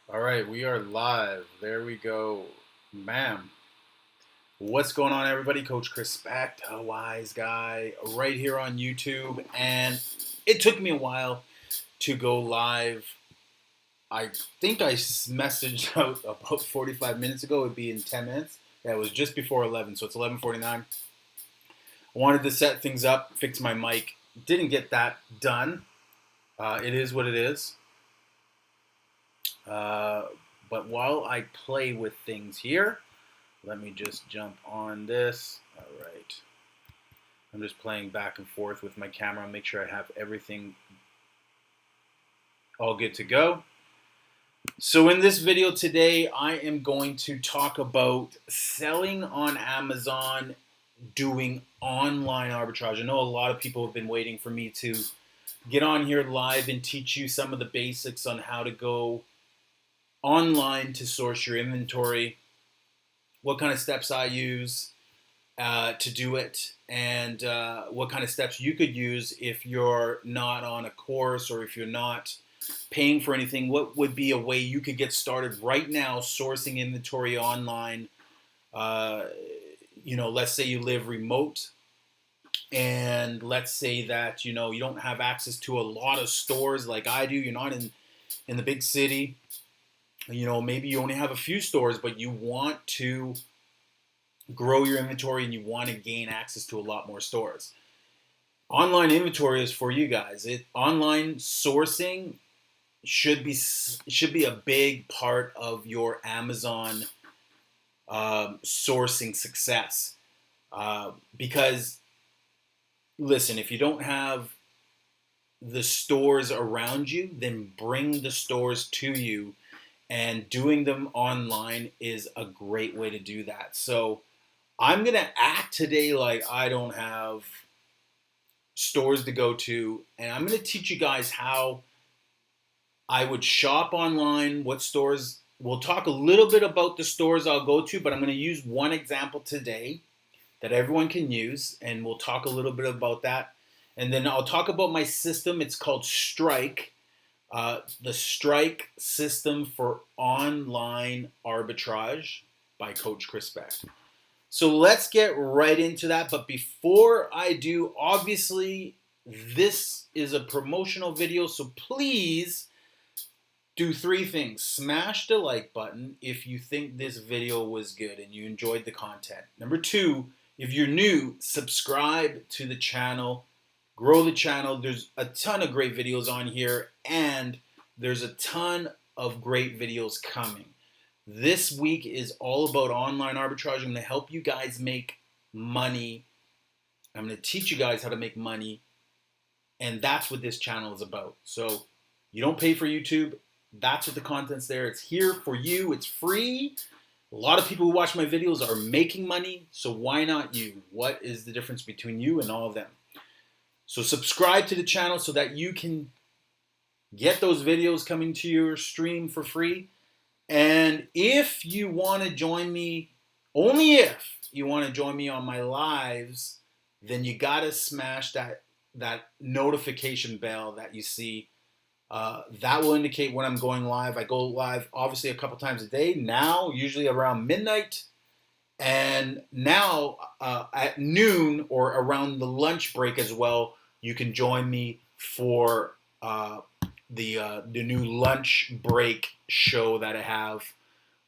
All right, we are live. There we go. Bam. What's going on, everybody? Coach Chris back, a wise guy, right here on YouTube. And it took me a while to go live. I think I messaged out about 45 minutes ago. It would be in 10 minutes. Yeah, it was just before 11, so it's 11:49. I wanted to set things up, fix my mic. Didn't get that done. It is what it is. But while I play with things here, let me just jump on this. All right. I'm just playing back and forth with my camera. Make sure I have everything all good to go. So in this video today, I am going to talk about selling on Amazon, doing online arbitrage. I know a lot of people have been waiting for me to get on here live and teach you some of the basics on how to go online to source your inventory, what kind of steps I use to do it, and what kind of steps you could use if you're not on a course or if you're not paying for anything. What would be a way you could get started right now sourcing inventory online? Let's say you live remote, and let's say that you don't have access to a lot of stores like I do. You're not in the big city. Maybe you only have a few stores, but you want to grow your inventory and you want to gain access to a lot more stores. Online inventory is for you guys. Online sourcing should be a big part of your Amazon sourcing success. Because, listen, if you don't have the stores around you, then bring the stores to you. And doing them online is a great way to do that. So I'm going to act today like I don't have stores to go to. And I'm going to teach you guys how I would shop online, what stores. We'll talk a little bit about the stores I'll go to, but I'm going to use one example today that everyone can use. And we'll talk a little bit about that. And then I'll talk about my system. It's called S.T.R.I.K.E. The S.T.R.I.K.E System for Online Arbitrage by Coach Chris. So let's get right into that. But before I do, obviously, this is a promotional video. So please do three things. Smash the like button if you think this video was good and you enjoyed the content. Number two, if you're new, subscribe to the channel. Grow the channel. There's a ton of great videos on here, and there's a ton of great videos coming. This week is all about online arbitrage. I'm going to help you guys make money. I'm going to teach you guys how to make money, and that's what this channel is about. So you don't pay for YouTube. That's what the content's there. It's here for you. It's free. A lot of people who watch my videos are making money, so why not you? What is the difference between you and all of them? So subscribe to the channel so that you can get those videos coming to your stream for free. And if you want to join me, only if you want to join me on my lives, then you got to smash that notification bell that you see. That will indicate when I'm going live. I go live obviously a couple times a day now, usually around midnight. And now at noon or around the lunch break as well, you can join me for the new lunch break show that I have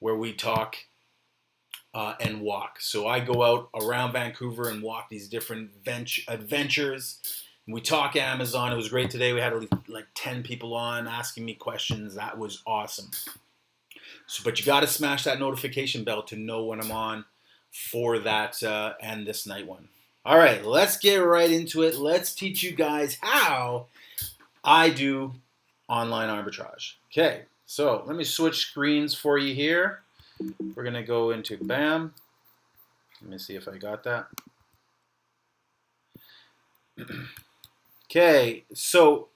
where we talk and walk. So I go out around Vancouver and walk these different adventures. And we talk Amazon. It was great today. We had like 10 people on asking me questions. That was awesome. But you got to smash that notification bell to know when I'm on for that and this night one. All right, let's get right into it. Let's teach you guys how I do online arbitrage. Okay, so let me switch screens for you here. We're going to go into BAM. Let me see if I got that. Okay, so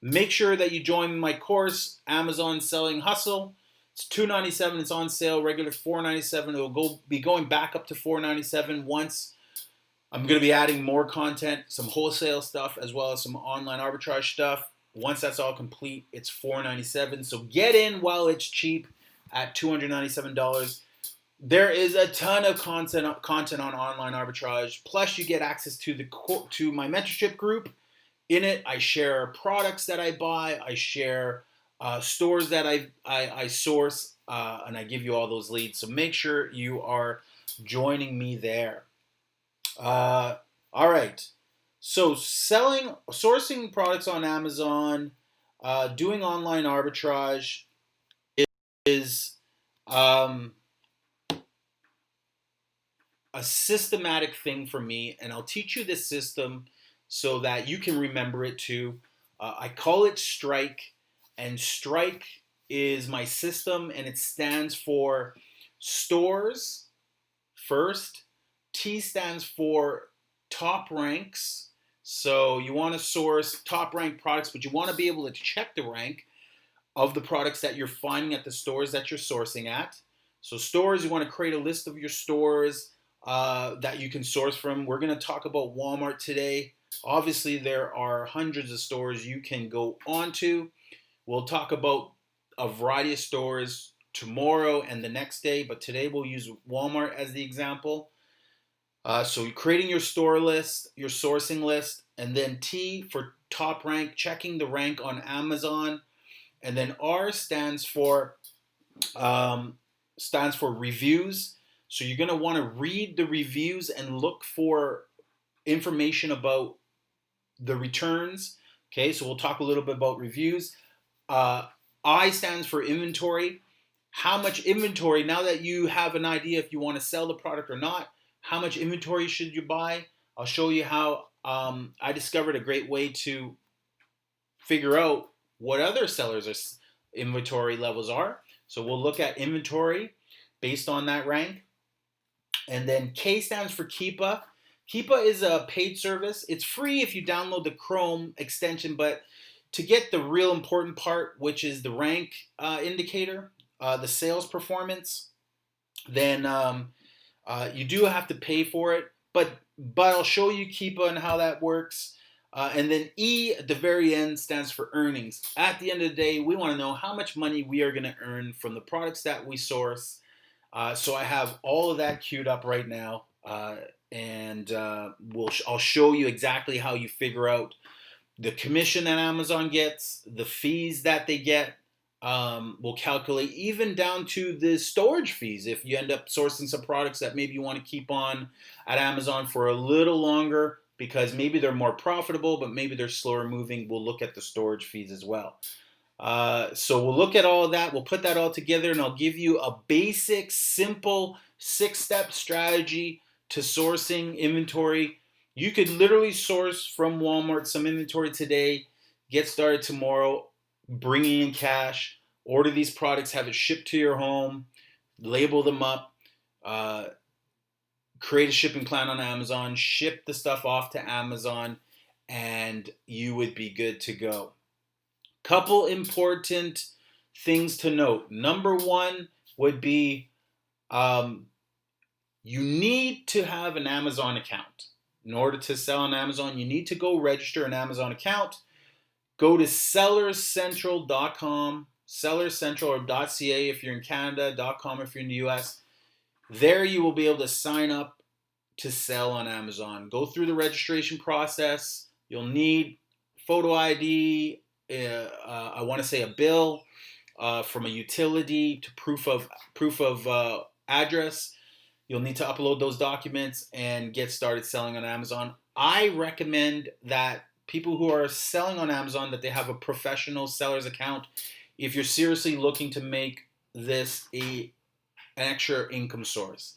make sure that you join my course, Amazon Selling Hustle. It's $297. It's on sale. Regular $497. It will be going back up to $497 once I'm going to be adding more content, some wholesale stuff, as well as some online arbitrage stuff. Once that's all complete, it's $497. So get in while it's cheap at $297. There is a ton of content on online arbitrage. Plus, you get access to my mentorship group. In it, I share products that I buy. I share stores that I source, and I give you all those leads. So make sure you are joining me there. All right. So sourcing products on Amazon, doing online arbitrage is um, a systematic thing for me, and I'll teach you this system so that you can remember it too. I call it S.T.R.I.K.E, and S.T.R.I.K.E is my system, and it stands for stores first. T stands for top ranks. So you want to source top ranked products, but you want to be able to check the rank of the products that you're finding at the stores that you're sourcing at. So stores, you want to create a list of your stores that you can source from. We're going to talk about Walmart today. Obviously, there are hundreds of stores you can go onto. We'll talk about a variety of stores tomorrow and the next day, but today we'll use Walmart as the example. So creating your store list, your sourcing list, and then T for top rank, checking the rank on Amazon, and then R stands for reviews. So you're gonna want to read the reviews and look for information about the returns. Okay, so we'll talk a little bit about reviews. I stands for inventory. How much inventory, now that you have an idea if you want to sell the product or not, how much inventory should you buy? I'll show you how I discovered a great way to figure out what other sellers' inventory levels are. So we'll look at inventory based on that rank. And then K stands for Keepa. Keepa is a paid service. It's free if you download the Chrome extension, but to get the real important part, which is the rank indicator, the sales performance, then you do have to pay for it. But I'll show you Keepa and how that works. And then E at the very end stands for earnings. At the end of the day, we want to know how much money we are going to earn from the products that we source. So I have all of that queued up right now, and I'll show you exactly how you figure out the commission that Amazon gets, the fees that they get. We'll calculate even down to the storage fees if you end up sourcing some products that maybe you want to keep on at Amazon for a little longer because maybe they're more profitable, but maybe they're slower moving. We'll look at the storage fees as well. So we'll look at all of that. We'll put that all together, and I'll give you a basic, simple 6-step strategy to sourcing inventory. You could literally source from Walmart some inventory today, get started tomorrow, bringing in cash, order these products, have it shipped to your home, label them up, create a shipping plan on Amazon, ship the stuff off to Amazon, and you would be good to go. Couple important things to note. Number one would be you need to have an Amazon account. In order to sell on Amazon, you need to go register an Amazon account. Go to sellerscentral.com, sellerscentral or .ca if you're in Canada, .com if you're in the US. There you will be able to sign up to sell on Amazon. Go through the registration process. You'll need photo ID, I want to say a bill from a utility to proof of address. You'll need to upload those documents and get started selling on Amazon. I recommend that people who are selling on Amazon that they have a professional seller's account if you're seriously looking to make this an extra income source.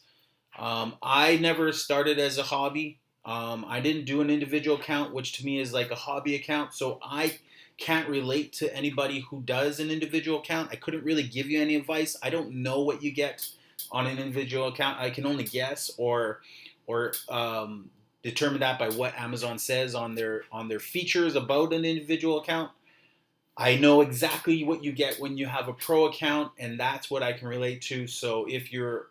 I never started as a hobby. I didn't do an individual account, which to me is like a hobby account. So I can't relate to anybody who does an individual account. I couldn't really give you any advice. I don't know what you get on an individual account. I can only guess or determine that by what Amazon says on their features about an individual account. I know exactly what you get when you have a pro account, and that's what I can relate to. So if you're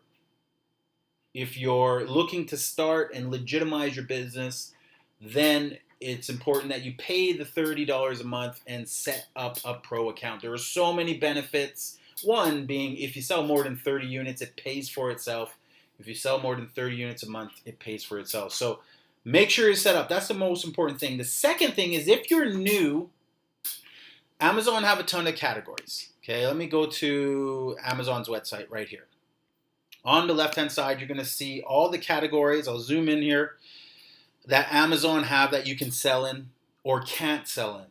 if you're looking to start and legitimize your business, then it's important that you pay the $30 a month and set up a pro account. There are so many benefits. One being, if you sell more than 30 units, it pays for itself. If you sell more than 30 units a month, it pays for itself. So make sure you're set up. That's the most important thing. The second thing is, if you're new, Amazon have a ton of categories. Okay, let me go to Amazon's website right here. On the left-hand side, you're going to see all the categories. I'll zoom in here that Amazon have that you can sell in or can't sell in.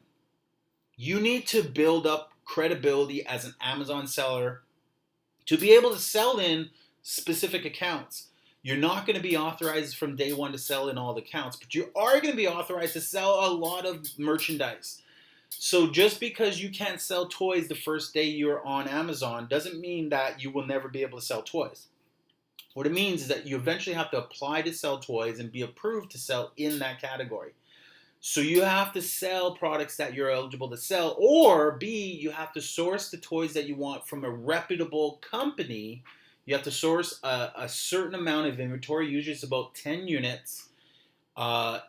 You need to build up credibility as an Amazon seller to be able to sell in specific accounts. You're not going to be authorized from day one to sell in all the accounts, but you are going to be authorized to sell a lot of merchandise. So just because you can't sell toys the first day you're on Amazon doesn't mean that you will never be able to sell toys. What it means is that you eventually have to apply to sell toys and be approved to sell in that category. So you have to sell products that you're eligible to sell, or B, you have to source the toys that you want from a reputable company. You have to source a certain amount of inventory, usually it's about 10 units, and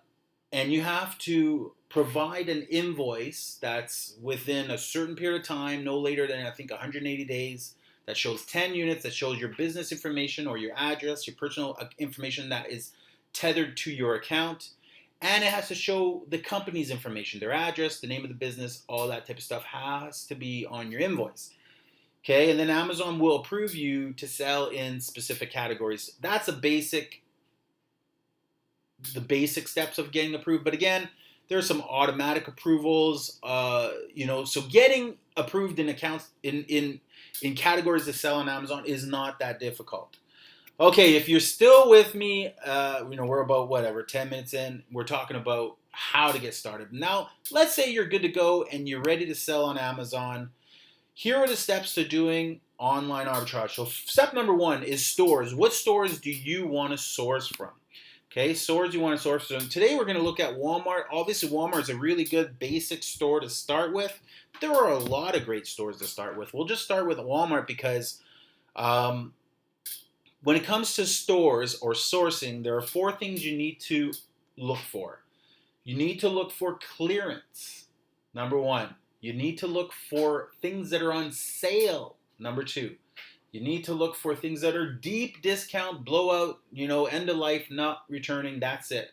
you have to provide an invoice that's within a certain period of time, no later than I think 180 days, that shows 10 units, that shows your business information or your address, your personal information that is tethered to your account. And it has to show the company's information, their address, the name of the business, all that type of stuff has to be on your invoice. Okay, and then Amazon will approve you to sell in specific categories. That's the basic steps of getting approved. But again, there are some automatic approvals. So getting approved in accounts in categories to sell on Amazon is not that difficult. Okay, if you're still with me, we're about 10 minutes in. We're talking about how to get started. Now, let's say you're good to go and you're ready to sell on Amazon. Here are the steps to doing online arbitrage. So step number one is stores. What stores do you want to source from? Okay, stores you want to source from. Today we're going to look at Walmart. Obviously, Walmart is a really good basic store to start with. There are a lot of great stores to start with. We'll just start with Walmart because when it comes to stores or sourcing, there are 4 things you need to look for. You need to look for clearance, number 1. You need to look for things that are on sale, number 2. You need to look for things that are deep discount, blowout, end of life, not returning, that's it.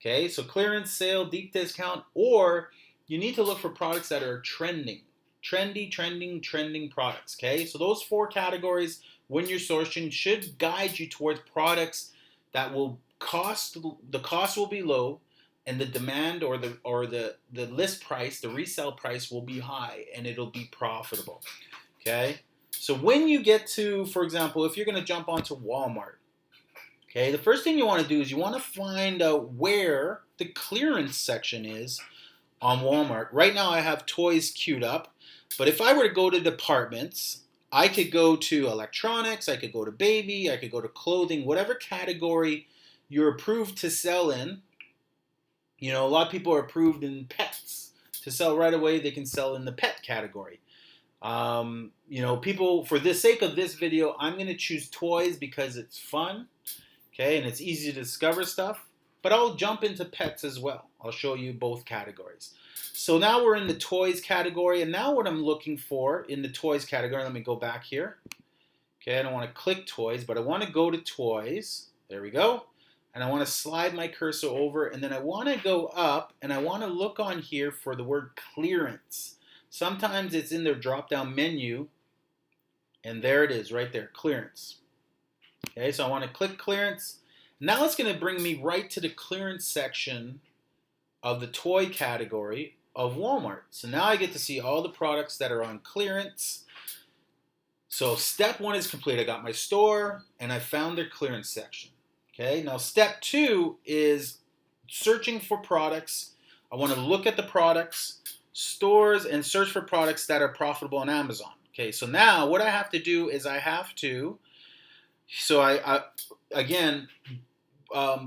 Okay, so clearance, sale, deep discount, or you need to look for products that are trending. Trending products, okay? So those 4 categories when you're sourcing should guide you towards products that will the cost will be low, and the demand or the list price, the resale price will be high, and it'll be profitable. Okay? So when you get to, for example, if you're going to jump onto Walmart, okay, the first thing you want to do is you want to find out where the clearance section is on Walmart. Right now I have toys queued up, but if I were to go to departments, I could go to electronics, I could go to baby, I could go to clothing, whatever category you're approved to sell in. A lot of people are approved in pets. To sell right away, they can sell in the pet category. People, for the sake of this video, I'm going to choose toys because it's fun, okay, and it's easy to discover stuff. But I'll jump into pets as well. I'll show you both categories. So now we're in the toys category, and now what I'm looking for in the toys category, let me go back here. Okay, I don't want to click toys, but I want to go to toys. There we go. And I want to slide my cursor over, and then I want to go up, and I want to look on here for the word clearance. Sometimes it's in their drop-down menu, and there it is right there, clearance. Okay, so I want to click clearance. Now it's going to bring me right to the clearance section of the toy category of Walmart. So now I get to see all the products that are on clearance. So step 1 is complete. I got my store, and I found their clearance section. Okay, now step 2 is searching for products. I want to look at the products, stores, and search for products that are profitable on Amazon. Okay, so now what I have to do is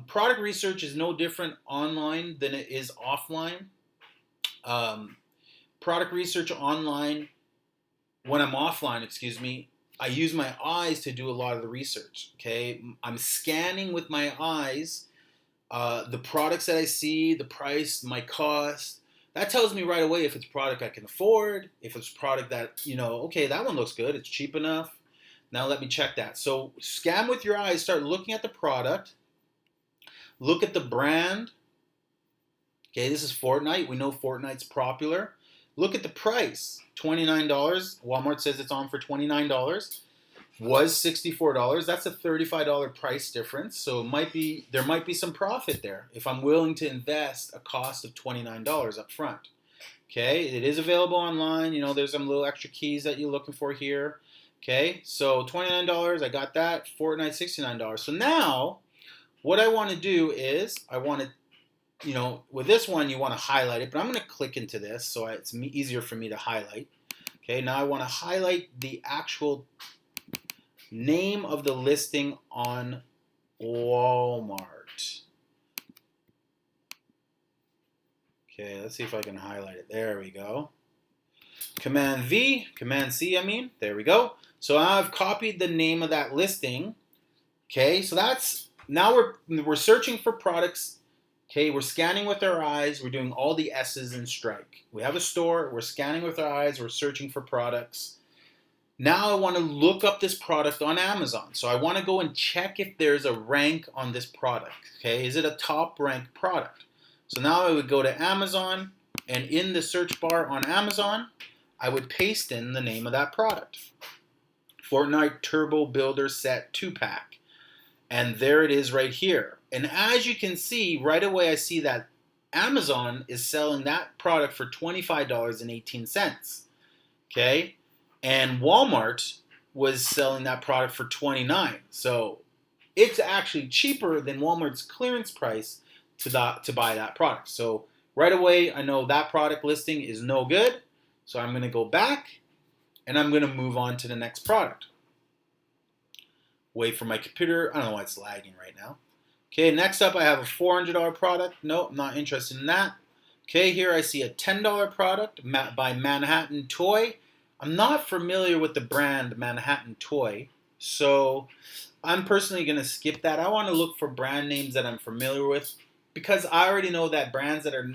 product research is no different online than it is offline. Product research online, when I'm offline, I use my eyes to do a lot of the research. Okay, I'm scanning with my eyes the products that I see, the price, my cost. That tells me right away if it's a product I can afford, if it's a product that, okay, that one looks good, it's cheap enough. Now let me check that. So scan with your eyes, start looking at the product, look at the brand. Okay, this is Fortnite. We know Fortnite's popular. Look at the price, $29. Walmart says it's on for $29. Was $64. That's a $35 price difference. So there might be some profit there if I'm willing to invest a cost of $29 up front. Okay, it is available online. There's some little extra keys that you're looking for here. Okay, so $29, I got that. Fortnite, $69. So now, what I want to do is I want to, with this one, you want to highlight it, but I'm going to click into this so it's easier for me to highlight. Okay, now I want to highlight the actual name of the listing on Walmart. Okay, let's see if I can highlight it. There we go. Command C, I mean. There we go. So I've copied the name of that listing. Okay, so now we're searching for products. Okay, we're scanning with our eyes. We're doing all the S's in S.T.R.I.K.E. We have a store. We're scanning with our eyes. We're searching for products. Now I want to look up this product on Amazon. So I want to go and check if there's a rank on this product. Okay, is it a top ranked product? So now I would go to Amazon, and in the search bar on Amazon, I would paste in the name of that product. Fortnite Turbo Builder Set 2-pack. And there it is right here. And as you can see, right away I see that Amazon is selling that product for $25.18. Okay? And Walmart was selling that product for $29. So it's actually cheaper than Walmart's clearance price to buy that product. So right away, I know that product listing is no good. So I'm going to go back and I'm going to move on to the next product. Wait for my computer. I don't know why it's lagging right now. Okay, next up I have a $400 product. No, I'm not interested in that. Okay, here I see a $10 product by Manhattan Toy. I'm not familiar with the brand Manhattan Toy, so I'm personally going to skip that. I want to look for brand names that I'm familiar with because I already know that brands that are,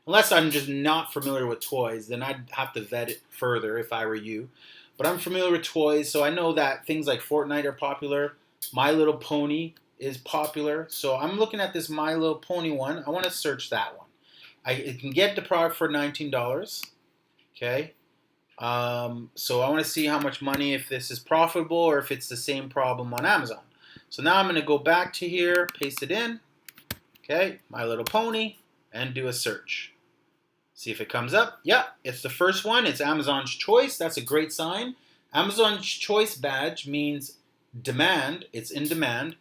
unless I'm just not familiar with toys, then I'd have to vet it further if I were you. But I'm familiar with toys, so I know that things like Fortnite are popular. My Little Pony is popular, so I'm looking at this My Little Pony one. I want to search that one. I can get the product for $19. Okay. So I want to see how much money, if this is profitable or if it's the same problem on Amazon. So now I'm going to go back to here, paste it in. Okay, My Little Pony, and do a search. See if it comes up. Yeah, it's the first one. It's Amazon's Choice. That's a great sign. Amazon's Choice badge means demand. It's in demand.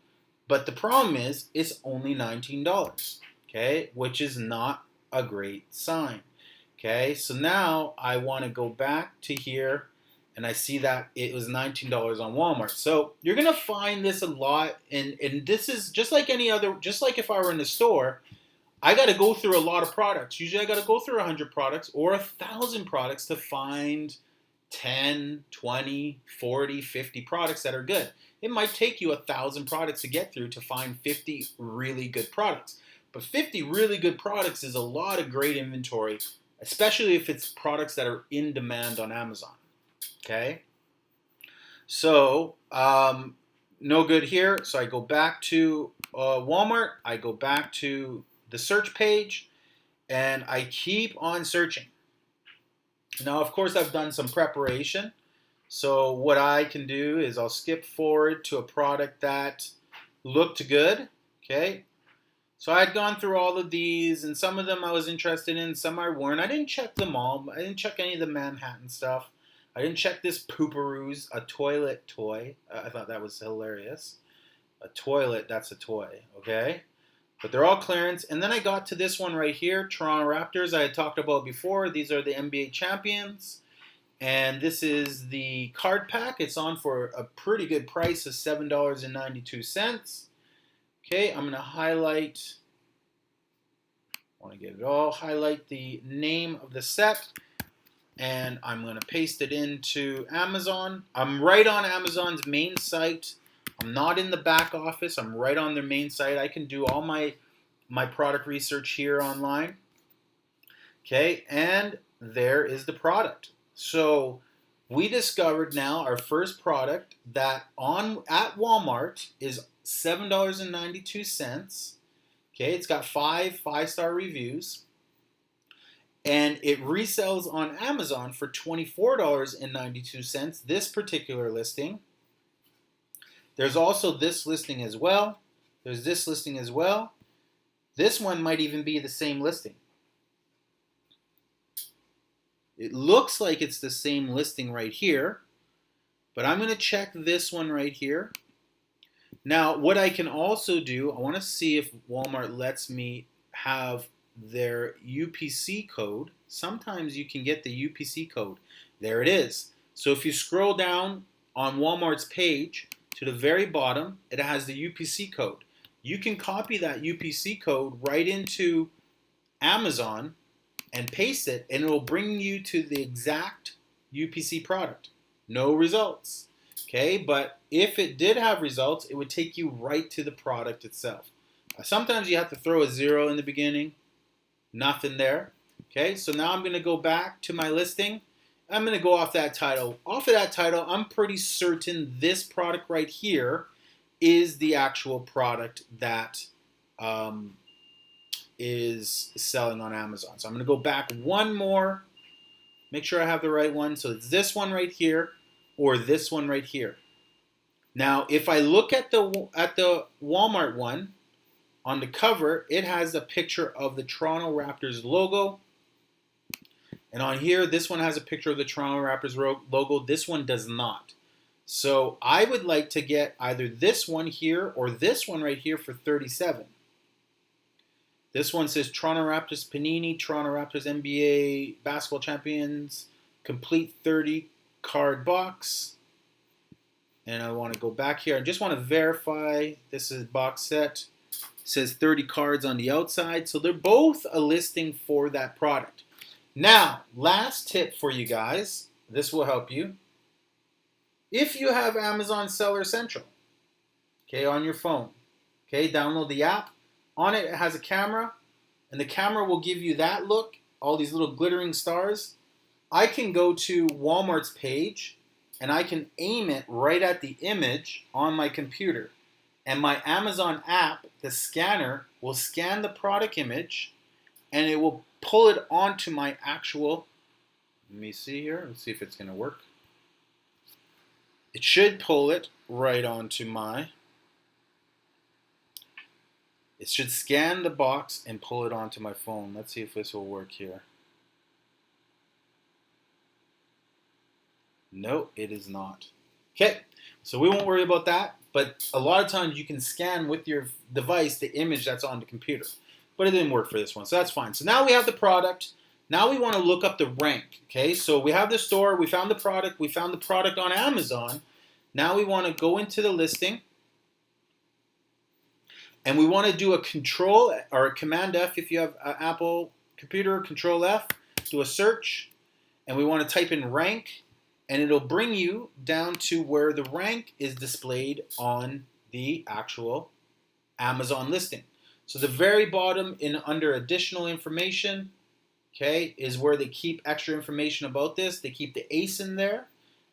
But the problem is it's only $19. Okay, which is not a great sign. Okay, so now I want to go back to here and I see that it was $19 on Walmart. So you're going to find this a lot, and this is just like any other, just like if I were in the store, I got to go through a lot of products. Usually I got to go through 100 products or 1,000 products to find 10, 20, 40, 50 products that are good. It might take you 1,000 products to get through to find 50 really good products. But 50 really good products is a lot of great inventory, especially if it's products that are in demand on Amazon. Okay? So, no good here. So I go back to Walmart. I go back to the search page, and I keep on searching. Now, of course, I've done some preparation. So what I can do is I'll skip forward to a product that looked good. Okay? So I had gone through all of these, and some of them I was interested in, some I weren't. I didn't check them all. I didn't check any of the Manhattan stuff. I didn't check this Pooparoos, a toilet toy. I thought that was hilarious. A toilet, that's a toy, okay? But they're all clearance. And then I got to this one right here, Toronto Raptors. I had talked about before. These are the NBA champions. And this is the card pack. It's on for a pretty good price of $7.92. Okay, I'm going to highlight, I want to get it all, highlight the name of the set, and I'm going to paste it into Amazon. I'm right on Amazon's main site. I'm not in the back office. I'm right on their main site. I can do all my product research here online. Okay, and there is the product. So we discovered now our first product that at Walmart is $7.92. Okay, it's got five-star reviews, and it resells on Amazon for $24.92. This particular listing. There's also this listing as well. There's this listing as well. This one might even be the same listing. It looks like it's the same listing right here, but I'm going to check this one right here. Now, what I can also do, I want to see if Walmart lets me have their UPC code. Sometimes you can get the UPC code. There it is. So if you scroll down on Walmart's page to the very bottom, it has the UPC code. You can copy that UPC code right into Amazon and paste it, and it will bring you to the exact UPC product. No results. Okay, but if it did have results, it would take you right to the product itself. Sometimes you have to throw a 0 in the beginning. Nothing there. Okay, so now I'm going to go back to my listing. I'm going to go off that title. Off of that title, I'm pretty certain this product right here is the actual product that is selling on Amazon. So I'm going to go back one more, make sure I have the right one. So it's this one right here or this one right here. Now, if I look at the Walmart one, on the cover, it has a picture of the Toronto Raptors logo. And on here, this one has a picture of the Toronto Raptors logo. This one does not. So I would like to get either this one here or this one right here for $37. This one says Toronto Raptors Panini, Toronto Raptors NBA Basketball Champions, complete 30 card box. And I want to go back here. I just want to verify this is a box set. It says 30 cards on the outside. So they're both a listing for that product. Now, last tip for you guys. This will help you. If you have Amazon Seller Central, okay, on your phone, okay, download the app. On it, it has a camera, and the camera will give you that look, all these little glittering stars. I can go to Walmart's page, and I can aim it right at the image on my computer. And my Amazon app, the scanner, will scan the product image, and it will pull it onto my actual, let me see here, let's see if it's going to work. It should pull it right onto my, it should scan the box and pull it onto my phone. Let's see if this will work here. No, it is not. Okay, so we won't worry about that, but a lot of times you can scan with your device the image that's on the computer. But it didn't work for this one, so that's fine. So now we have the product. Now we want to look up the rank. Okay, so we have the store, we found the product on Amazon. Now we want to go into the listing. And we want to do a control or a command F if you have an Apple computer, control F, do a search, and we want to type in rank, and it'll bring you down to where the rank is displayed on the actual Amazon listing. So the very bottom under additional information, okay, is where they keep extra information about this. They keep the ACE in there,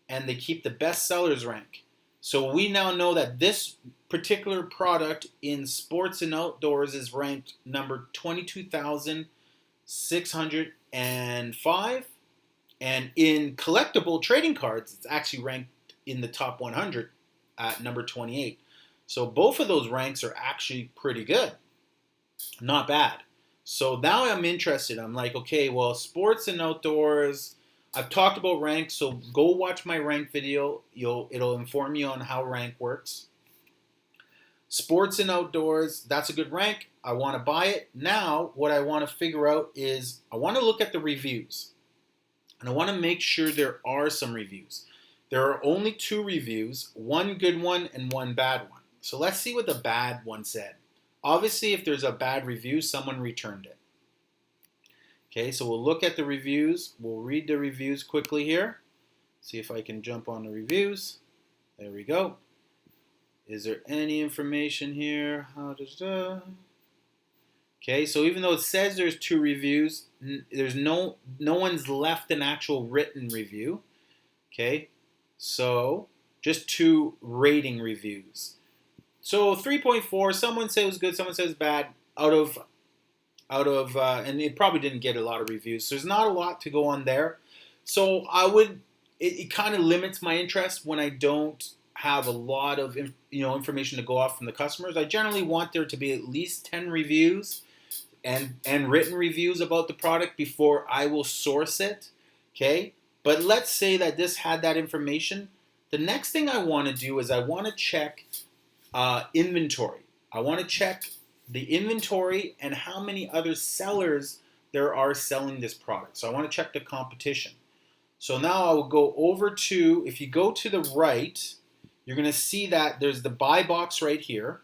and they keep the best sellers rank. So we now know that this particular product in sports and outdoors is ranked number 22,605. And in collectible trading cards, it's actually ranked in the top 100 at number 28. So both of those ranks are actually pretty good. Not bad. So now I'm interested. I'm like, okay, well, sports and outdoors, I've talked about rank, so go watch my rank video. It'll inform you on how rank works. Sports and outdoors, that's a good rank. I want to buy it. Now, what I want to figure out is I want to look at the reviews. And I want to make sure there are some reviews. There are only 2 reviews, one good one and one bad one. So let's see what the bad one said. Obviously, if there's a bad review, someone returned it. Okay, so we'll look at the reviews. We'll read the reviews quickly here. See if I can jump on the reviews. There we go. Is there any information here? Okay, so even though it says there's 2 reviews, there's no one's left an actual written review. Okay, so just 2 rating reviews. So 3.4. Someone said it was good. Someone says bad. Out of and it probably didn't get a lot of reviews. So there's not a lot to go on there. So it kind of limits my interest when I don't have a lot of information to go off from the customers. I generally want there to be at least 10 reviews and written reviews about the product before I will source it. Okay, but let's say that this had that information. The next thing I want to do is I want to check inventory. I want to check the inventory and how many other sellers there are selling this product. So I want to check the competition. So now I will go over to, if you go to the right, you're going to see that there's the buy box right here.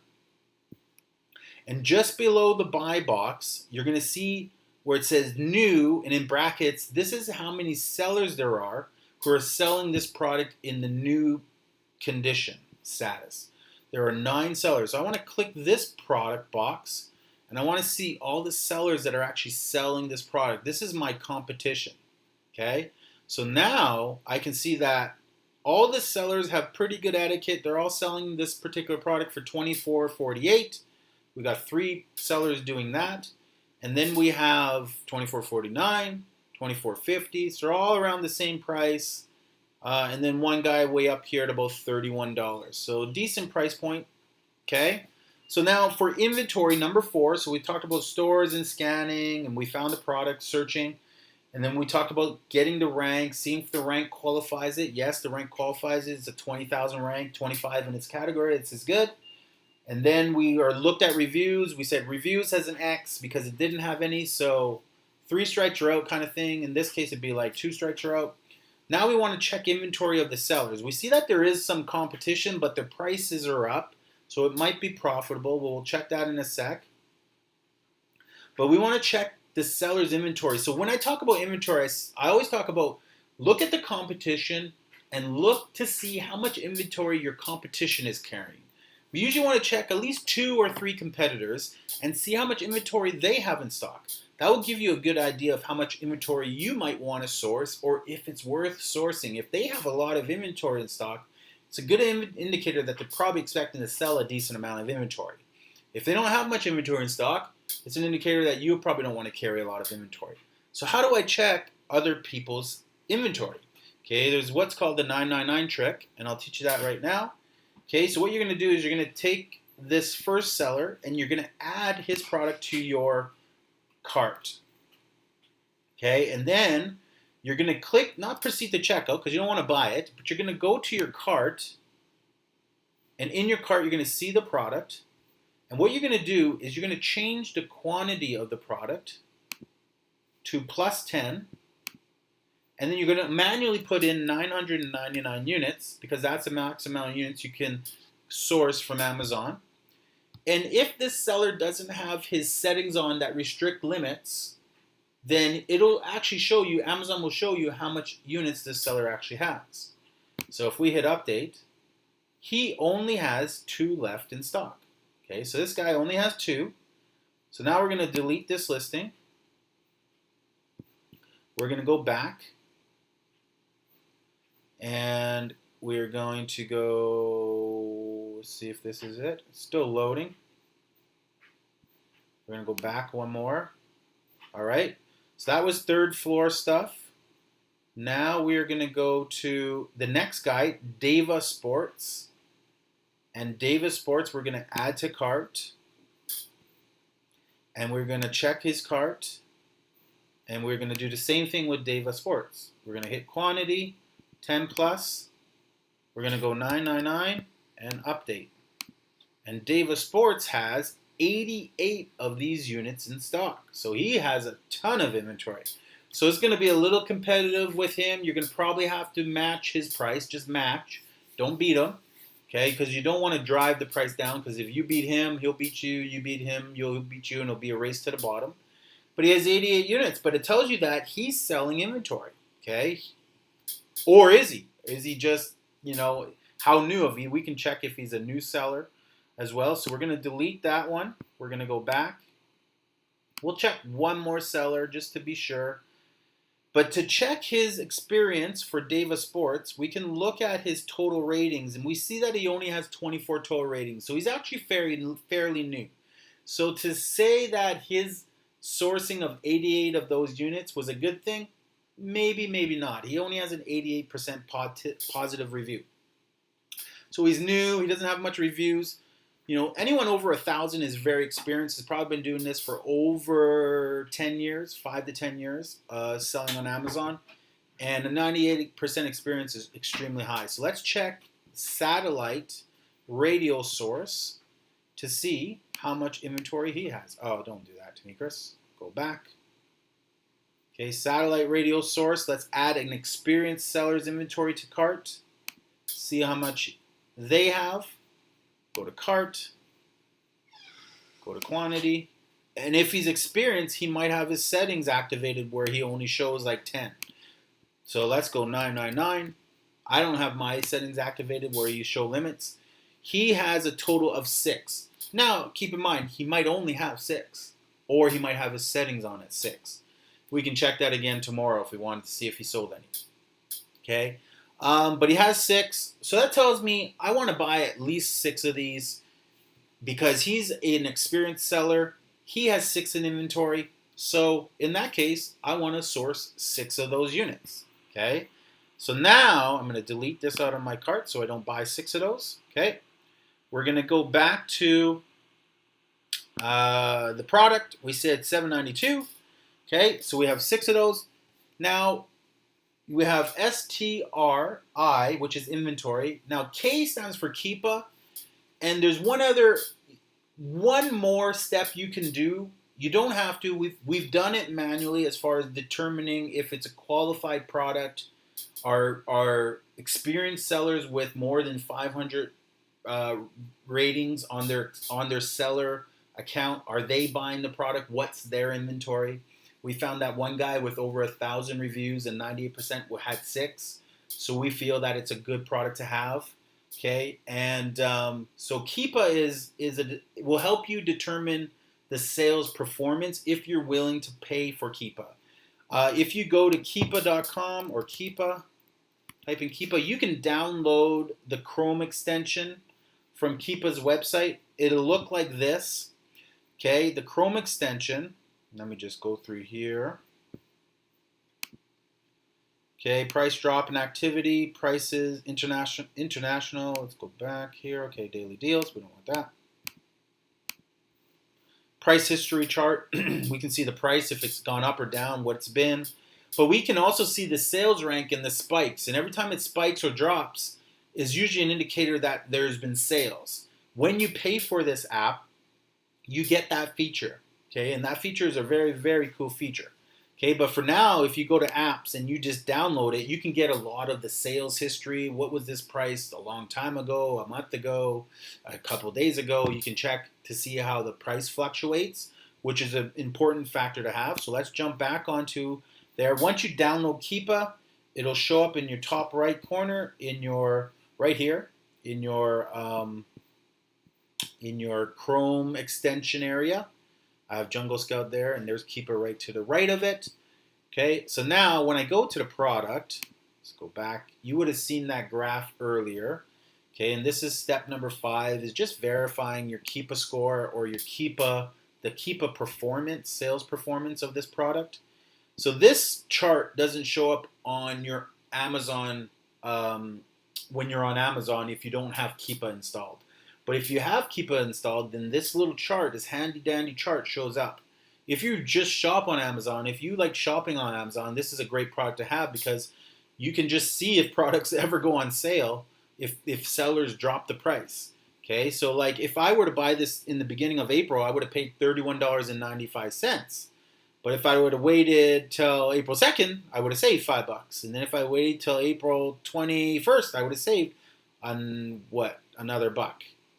And just below the buy box, you're going to see where it says new, and in brackets, this is how many sellers there are who are selling this product in the new condition status. There are 9 sellers. So I want to click this product box, and I want to see all the sellers that are actually selling this product. This is my competition. Okay? So now I can see that all the sellers have pretty good etiquette. They're all selling this particular product for $24.48. We got 3 sellers doing that. And then we have $24.49, $24.50. So they're all around the same price. And then one guy way up here at about $31. So decent price point. Okay. So now for inventory, number 4. So we talked about stores and scanning, and we found the product, searching. And then we talked about getting the rank, seeing if the rank qualifies it. Yes, the rank qualifies it. It's a 20,000 rank, 25 in its category. It's as good. And then we looked at reviews. We said reviews has an X because it didn't have any. So 3 strikes you're out kind of thing. In this case, it'd be like 2 strikes you're out. Now we want to check inventory of the sellers. We see that there is some competition, but the prices are up. So it might be profitable. We'll check that in a sec. But we want to check the seller's inventory. So when I talk about inventory, I always talk about look at the competition and look to see how much inventory your competition is carrying. We usually want to check at least 2 or 3 competitors and see how much inventory they have in stock. That will give you a good idea of how much inventory you might want to source, or if it's worth sourcing. If they have a lot of inventory in stock, it's a good indicator that they're probably expecting to sell a decent amount of inventory. If they don't have much inventory in stock, it's an indicator that you probably don't want to carry a lot of inventory. So how do I check other people's inventory? Okay, there's what's called the 999 trick, and I'll teach you that right now. Okay, so what you're going to do is you're going to take this first seller and you're going to add his product to your cart. Okay, and then you're going to click, not proceed to checkout because you don't want to buy it, but you're going to go to your cart, and in your cart you're going to see the product. And what you're going to do is you're going to change the quantity of the product to plus 10, and then you're going to manually put in 999 units because that's the max amount of units you can source from Amazon. And if this seller doesn't have his settings on that restrict limits, then it'll actually show you, Amazon will show you how much units this seller actually has. So if we hit update, he only has 2 left in stock. Okay, so this guy only has 2. So now we're going to delete this listing. We're going to go back. And we're going to go, let's see if this is it. It's still loading. We're going to go back one more. All right. So that was 3rd floor stuff. Now we're going to go to the next guy, Deva Sports. And Deva Sports, we're going to add to cart. And we're going to check his cart. And we're going to do the same thing with Deva Sports. We're going to hit quantity, 10 plus. We're going to go 999 and update. And Deva Sports has 88 of these units in stock. So he has a ton of inventory. So it's going to be a little competitive with him. You're going to probably have to match his price. Just match. Don't beat him. Okay, because you don't want to drive the price down, because if you beat him, he'll beat you. You beat him, he'll beat you, and it'll be a race to the bottom. but he has 88 units. But it tells you that he's selling inventory, okay? Or is he? Is he just, how new of he? We can check if he's a new seller as well. So we're going to delete that one. We're going to go back. We'll check one more seller just to be sure. But to check his experience for Deva Sports, we can look at his total ratings, and we see that he only has 24 total ratings. So he's actually fairly new. So to say that his sourcing of 88 of those units was a good thing, maybe, maybe not. He only has an 88% positive review. So he's new. He doesn't have much reviews. Anyone over 1,000 is very experienced. Has probably been doing this for over 10 years, 5 to 10 years, selling on Amazon. And a 98% experience is extremely high. So let's check satellite radio source to see how much inventory he has. Oh, don't do that to me, Chris. Go back. Okay, satellite radio source. Let's add an experienced seller's inventory to cart. See how much they have. Go to cart. Go to quantity. And if he's experienced, he might have his settings activated where he only shows like 10. So let's go 999. I don't have my settings activated where you show limits. He has a total of 6. Now, keep in mind, he might only have 6. Or he might have his settings on at 6. We can check that again tomorrow if we wanted to see if he sold any. Okay? But he has 6. So that tells me I want to buy at least 6 of these because he's an experienced seller. He has 6 in inventory. So in that case, I want to source 6 of those units. Okay? So now I'm going to delete this out of my cart so I don't buy 6 of those. Okay? We're going to go back to the product. We said $7.92. Okay? So we have 6 of those. Now, we have S.T.R.I., which is inventory. Now, K stands for Keepa. And there's one more step you can do. You don't have to. We've done it manually as far as determining if it's a qualified product. Are experienced sellers with more than 500 ratings on their seller account, are they buying the product? What's their inventory? We found that one guy with over 1,000 reviews and 98% had 6. So we feel that it's a good product to have. Okay, and so Keepa will help you determine the sales performance if you're willing to pay for Keepa. If you go to Keepa.com or Keepa, type in Keepa, you can download the Chrome extension from Keepa's website. It'll look like this. Okay, the Chrome extension. Let me just go through here. Okay, price drop and activity, prices, international. Let's go back here. Okay, daily deals. We don't want that. Price history chart. We can see the price, if it's gone up or down, what it's been. But we can also see the sales rank and the spikes. And every time it spikes or drops is usually an indicator that there's been sales. When you pay for this app, you get that feature. Okay, and that feature is a very, very cool feature. Okay, but for now, if you go to apps and you just download it, you can get a lot of the sales history. What was this price a long time ago, a month ago, a couple days ago? You can check to see how the price fluctuates, which is an important factor to have. So let's jump back onto there. Once you download Keepa, it'll show up in your top right corner right here in your Chrome extension area. I have Jungle Scout there, and there's Keepa right to the right of it. Okay, so now when I go to the product, let's go back. You would have seen that graph earlier. Okay, and this is step number 5, is just verifying your Keepa score or the Keepa performance, sales performance of this product. So this chart doesn't show up on your Amazon when you're on Amazon if you don't have Keepa installed. But if you have Keepa installed, then this little chart, this handy dandy chart shows up. If you just shop on Amazon, if you like shopping on Amazon, this is a great product to have because you can just see if products ever go on sale, if sellers drop the price. Okay, so like if I were to buy this in the beginning of April, I would have paid $31.95. But if I would have waited till April 2nd, I would have saved $5. And then if I waited till April 21st, I would have saved another $1.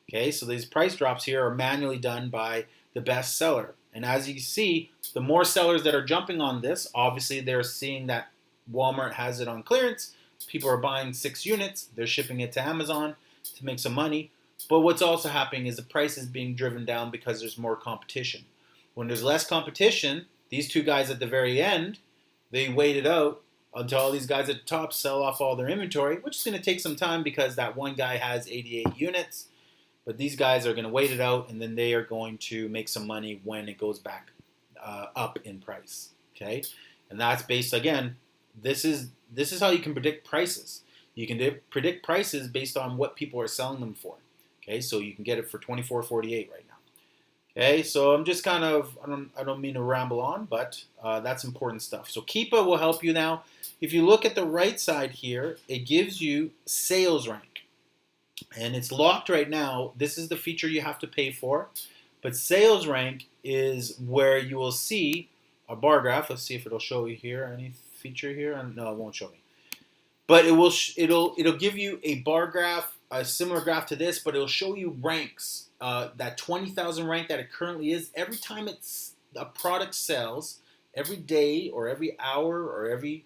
Okay, so these price drops here are manually done by the best seller. And as you see, the more sellers that are jumping on this, obviously they're seeing that Walmart has it on clearance. People are buying 6 units. They're shipping it to Amazon to make some money. But what's also happening is the price is being driven down because there's more competition. When there's less competition, these two guys at the very end, they wait it out until all these guys at the top sell off all their inventory, which is going to take some time because that one guy has 88 units. But these guys are going to wait it out, and then they are going to make some money when it goes back up in price. Okay, and that's based again. This is how you can predict prices. You can predict prices based on what people are selling them for. Okay, so you can get it for $24.48 right now. Okay, so I'm just kind of I don't mean to ramble on, but that's important stuff. So Keepa will help you now. If you look at the right side here, it gives you sales rank, and it's locked right now. This is the feature you have to pay for, but sales rank is where you will see a bar graph. Let's see if it'll show you here. Any feature here? No, it won't show me. But it'll give you a bar graph, a similar graph to this, but it'll show you ranks. That 20,000 rank that it currently is. Every time a product sells, every day or every hour or every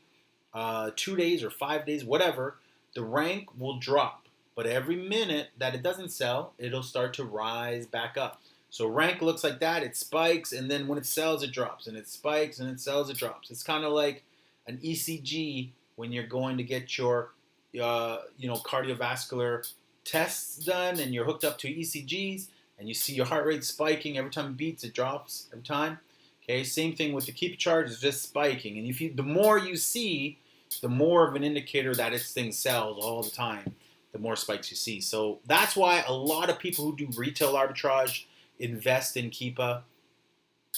2 days or 5 days, whatever, the rank will drop. But every minute that it doesn't sell, it'll start to rise back up. So rank looks like that. It spikes, and then when it sells, it drops, and it spikes, and it sells, it drops. It's kind of like an ECG when you're going to get your cardiovascular tests done, and you're hooked up to ECGs, and you see your heart rate spiking every time it beats, it drops every time. Okay, same thing with the Keepa chart, is just spiking, and the more you see, the more of an indicator that this thing sells all the time. The more spikes you see. So that's why a lot of people who do retail arbitrage invest in Keepa.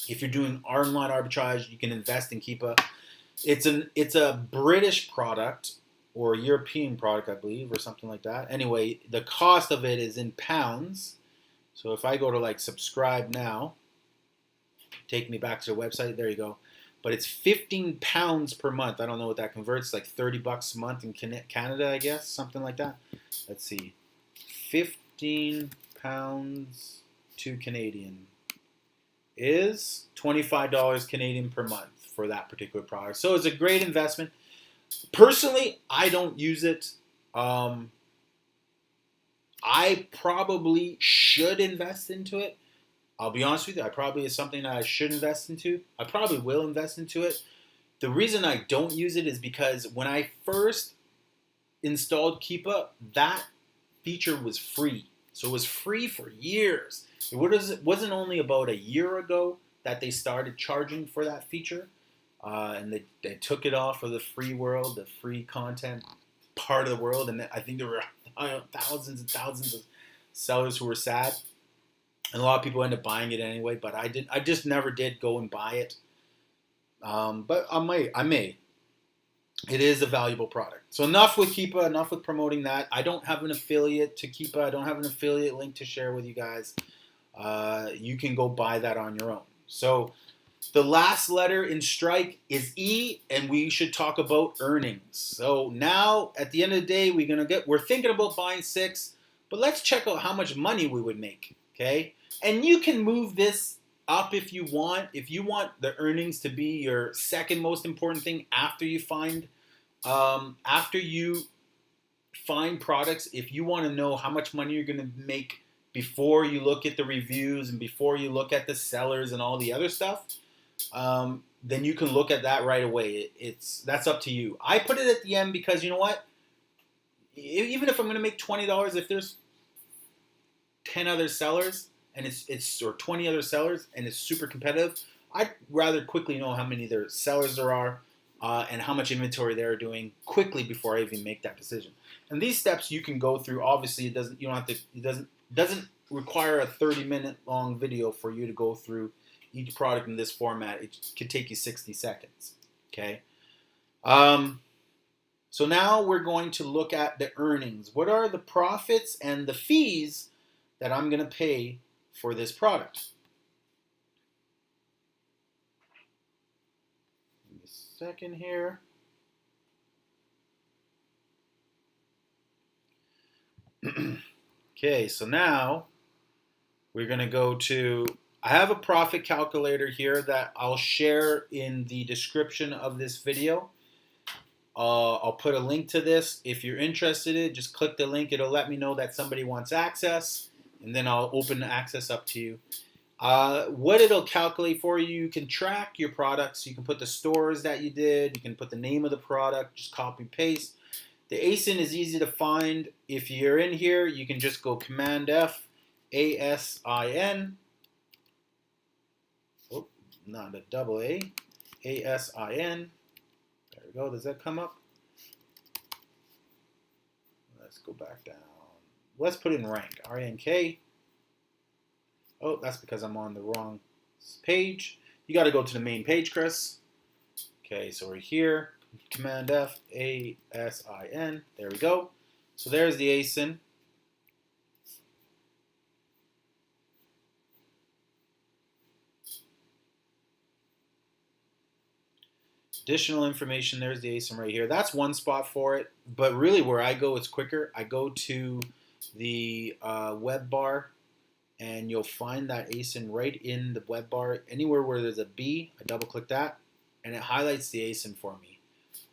If you're doing online arbitrage, you can invest in Keepa. It's a British product or a European product, I believe, or something like that. Anyway, the cost of it is in pounds. So if I go to like subscribe now, take me back to the website. There you go. But it's 15 pounds per month. I don't know what that converts. Like $30 a month in Canada, I guess, something like that. Let's see, 15 pounds to Canadian is $25 Canadian per month for that particular product. So it's a great investment. Personally, I don't use it. I probably should invest into it. I'll be honest with you, I probably is something that I should invest into. I probably will invest into it. The reason I don't use it is because when I first installed Keepa, that feature was free. So it was free for years. It wasn't only about a year ago that they started charging for that feature, and they took it off of the free world, the free content part of the world, and I think there were thousands and thousands of sellers who were sad. And a lot of people end up buying it anyway, but I just never did go and buy it. But I may. It is a valuable product. So enough with Keepa, enough with promoting that. I don't have an affiliate to Keepa. I don't have an affiliate link to share with you guys. You can go buy that on your own. So the last letter in S.T.R.I.K.E is E, and we should talk about earnings. So now, at the end of the day, we're thinking about buying 6, but let's check out how much money we would make. Okay, and you can move this up if you want. If you want the earnings to be your second most important thing after you find products, if you want to know how much money you're going to make before you look at the reviews and before you look at the sellers and all the other stuff, then you can look at that right away. That's up to you. I put it at the end because you know what? Even if I'm going to make $20, if there's 10 other sellers and or 20 other sellers and it's super competitive, I'd rather quickly know how many their sellers there are and how much inventory they're doing quickly before I even make that decision. And these steps you can go through. Obviously, it doesn't require a 30-minute long video for you to go through each product in this format. It could take you 60 seconds. Okay. So now we're going to look at the earnings. What are the profits and the fees that I'm going to pay for this product? Give me a second here. Okay, so now we're going to go to I have a profit calculator here that I'll share in the description of this video. I'll put a link to this. If you're interested in it, just click the link. It'll let me know that somebody wants access, and then I'll open the access up to you. What it'll calculate for you, you can track your products. You can put the stores that you did. You can put the name of the product. Just copy paste. The ASIN is easy to find. If you're in here, you can just go Command F, ASIN. Oh, not a double A. ASIN. There we go. Does that come up? Let's go back down. Let's put in rank. RANK. Oh, that's because I'm on the wrong page. You got to go to the main page, Chris. Okay, so we're here. Command F, ASIN. There we go. So there's the ASIN. Additional information, there's the ASIN right here. That's one spot for it, but really where I go, it's quicker. I go to the web bar, and you'll find that ASIN right in the web bar. Anywhere where there's a B, I double click that, and it highlights the ASIN for me.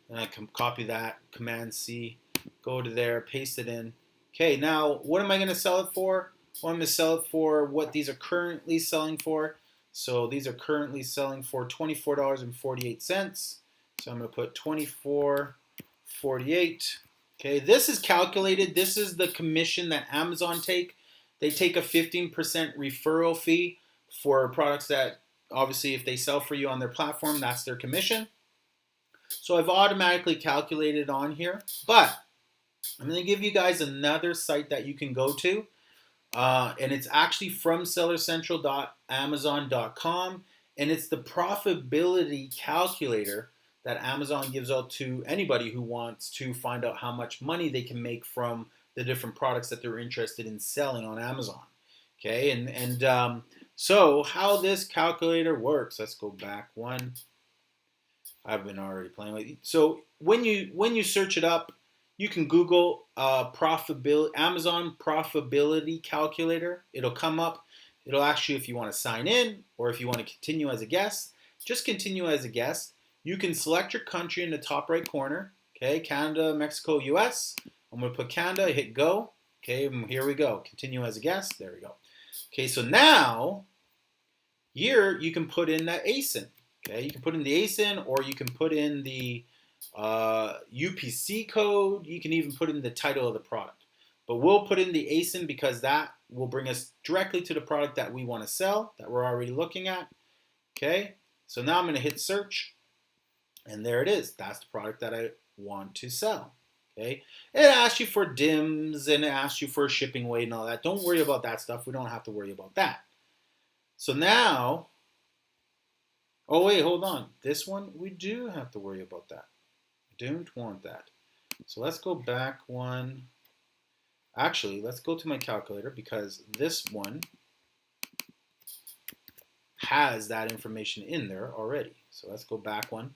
And I can copy that, Command C, go to there, paste it in. Okay, now what am I going to sell it for? Well, I'm going to sell it for what these are currently selling for. So these are currently selling for $24.48. So I'm going to put $24.48. Okay, this is calculated. This is the commission that Amazon take. They take a 15% referral fee for products that, obviously, if they sell for you on their platform, that's their commission. So I've automatically calculated on here, but I'm going to give you guys another site that you can go to, and it's actually from sellercentral.amazon.com, and it's the profitability calculator that Amazon gives out to anybody who wants to find out how much money they can make from the different products that they're interested in selling on Amazon. Okay, and so how this calculator works, let's go back one. I've been already playing with it. So when you search it up, you can Google Amazon profitability calculator. It'll come up. It'll ask you if you want to sign in or if you want to continue as a guest. Just continue as a guest. You can select your country in the top right corner. Okay, Canada, Mexico, US. I'm going to put Canada, hit go. Okay, here we go. Continue as a guest. There we go. Okay, so now here you can put in that ASIN. Okay, you can put in the ASIN, or you can put in the UPC code. You can even put in the title of the product. But we'll put in the ASIN because that will bring us directly to the product that we want to sell, that we're already looking at. Okay, so now I'm going to hit search, and there it is. That's the product that I want to sell. Okay, it asks you for DIMS, and it asks you for a shipping weight and all that. Don't worry about that stuff. We don't have to worry about that. So now, oh wait, hold on. This one, we do have to worry about that. Don't want that. So let's go back one. Actually, let's go to my calculator because this one has that information in there already. So let's go back one.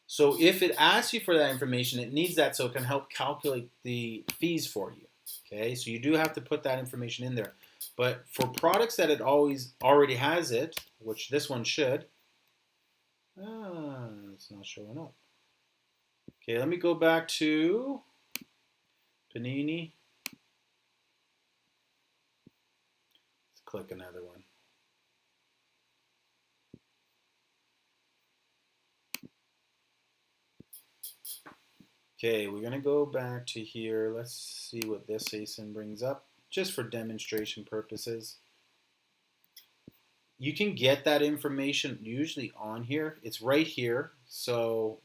So if it asks you for that information, it needs that so it can help calculate the fees for you. Okay, so you do have to put that information in there. But for products that it already has it, which this one should, it's not showing up. Okay, let me go back to Panini. Let's click another one. Okay, we're going to go back to here. Let's see what this ASIN brings up, just for demonstration purposes. You can get that information usually on here. It's right here. So